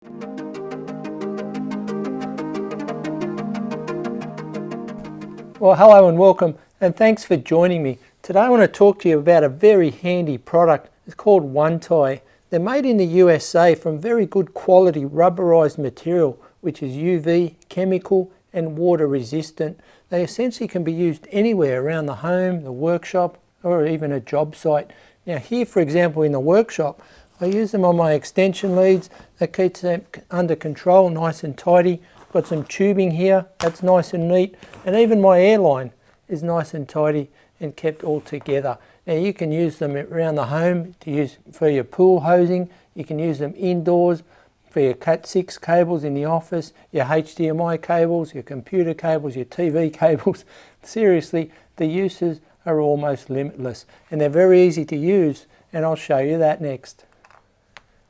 Well, hello and welcome, and thanks for joining me. Today I want to talk to you about a very handy product. It's called One Tie. They're made in the USA from very good quality rubberized material, which is UV, chemical and water resistant. They essentially can be used anywhere around the home, the workshop, or even a job site. Now here, for example, in the workshop, I use them on my extension leads. That keeps them under control, nice and tidy. Got some tubing here, that's nice and neat, and even my airline is nice and tidy and kept all together. Now you can use them around the home to use for your pool hosing. You can use them indoors for your Cat6 cables in the office, your HDMI cables, your computer cables, your TV cables. Seriously, the uses are almost limitless, and they're very easy to use, and I'll show you that next.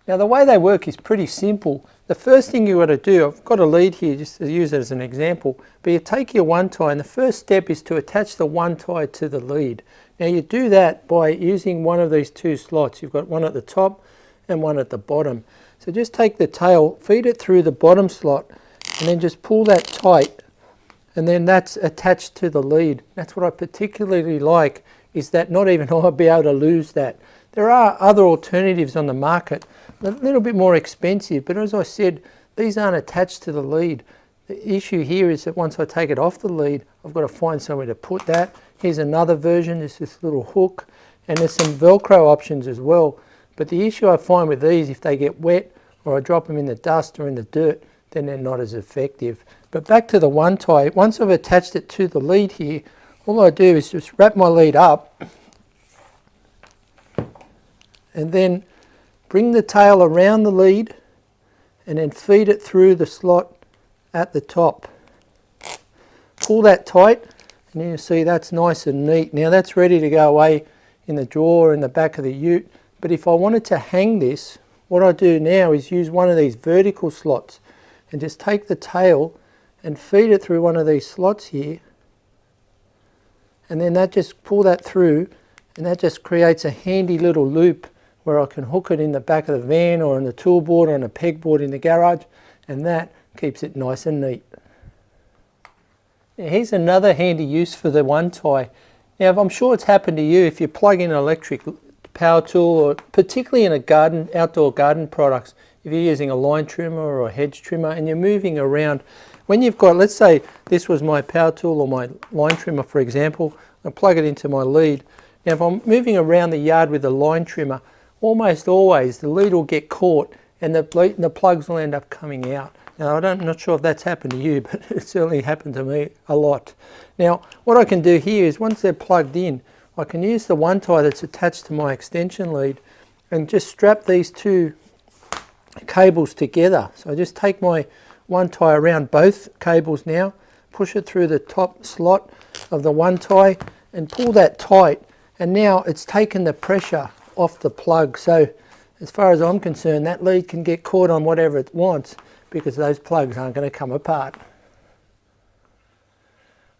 Now the way they work is pretty simple. The first thing you've got to do, I've got a lead here just to use it as an example, but you take your one tie and the first step is to attach the one tie to the lead. Now you do that by using one of these two slots. You've got one at the top and one at the bottom. So just take the tail, feed it through the bottom slot and then just pull that tight, and then that's attached to the lead. That's what I particularly like, is that not even I'll be able to lose that. There are other alternatives on the market, a little bit more expensive, but as I said, these aren't attached to the lead. The issue here is that once I take it off the lead, I've got to find somewhere to put that. Here's another version, there's this little hook, and there's some Velcro options as well. But the issue I find with these, if they get wet or I drop them in the dust or in the dirt, then they're not as effective. But back to the one tie, once I've attached it to the lead here, all I do is just wrap my lead up and then bring the tail around the lead and then feed it through the slot at the top. Pull that tight and you'll see that's nice and neat. Now that's ready to go away in the drawer in the back of the ute. But if I wanted to hang this, what I do now is use one of these vertical slots and just take the tail and feed it through one of these slots here. And then that just pull that through, and that just creates a handy little loop where I can hook it in the back of the van or on the toolboard or on a pegboard in the garage, and that keeps it nice and neat. Now here's another handy use for the one tie. Now I'm sure it's happened to you if you plug in an electric power tool, or particularly in a garden, outdoor garden products, if you're using a line trimmer or a hedge trimmer and you're moving around. When you've got, let's say this was my power tool or my line trimmer for example, I plug it into my lead. Now if I'm moving around the yard with a line trimmer, almost always the lead will get caught and the plugs will end up coming out. Now I'm not sure if that's happened to you, but it certainly happened to me a lot. Now what I can do here is once they're plugged in, I can use the one tie that's attached to my extension lead and just strap these two cables together. So I just take my one tie around both cables now, push it through the top slot of the one tie and pull that tight, and now it's taken the pressure off the plug. So as far as I'm concerned, that lead can get caught on whatever it wants because those plugs aren't going to come apart.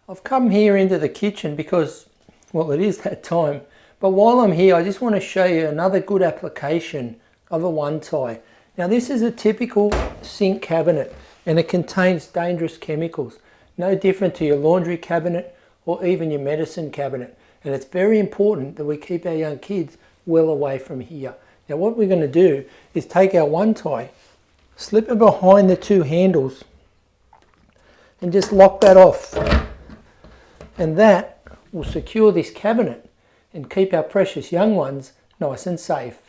I've come here into the kitchen because, well, it is that time, but while I'm here I just want to show you another good application of a one tie. Now this is a typical sink cabinet and it contains dangerous chemicals, no different to your laundry cabinet or even your medicine cabinet, and it's very important that we keep our young kids well away from here. Now what we're going to do is take our one tie, slip it behind the two handles and just lock that off, and that will secure this cabinet and keep our precious young ones nice and safe.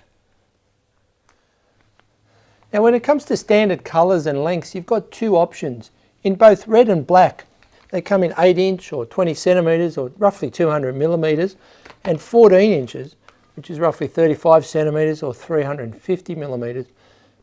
Now when it comes to standard colours and lengths, you've got two options in both red and black. They come in 8-inch or 20 centimetres or roughly 200 millimetres, and 14 inches, which is roughly 35 centimetres or 350 millimetres.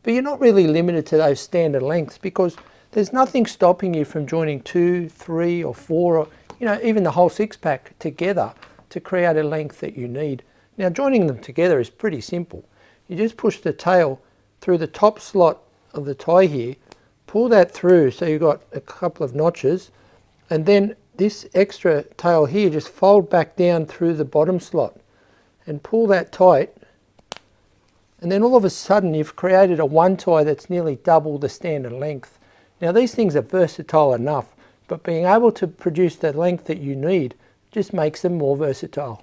But you're not really limited to those standard lengths because there's nothing stopping you from joining 2, 3 or 4 or even the whole 6-pack together to create a length that you need. Now joining them together is pretty simple. You just push the tail through the top slot of the tie here, pull that through so you've got a couple of notches, and then this extra tail here just fold back down through the bottom slot and pull that tight, And then all of a sudden you've created a one tie that's nearly double the standard length. Now these things are versatile enough, but being able to produce the length that you need just makes them more versatile.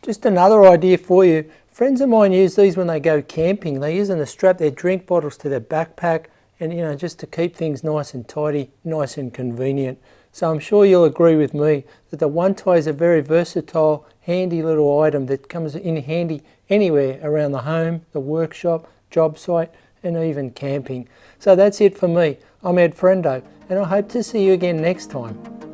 Just another idea for you. Friends of mine use these when they go camping. They use them to strap their drink bottles to their backpack and, you know, just to keep things nice and tidy, nice and convenient. So I'm sure you'll agree with me that the one tie is a very versatile, handy little item that comes in handy anywhere around the home, the workshop, job site, and even camping. So that's it for me. I'm Ed Frendo, and I hope to see you again next time.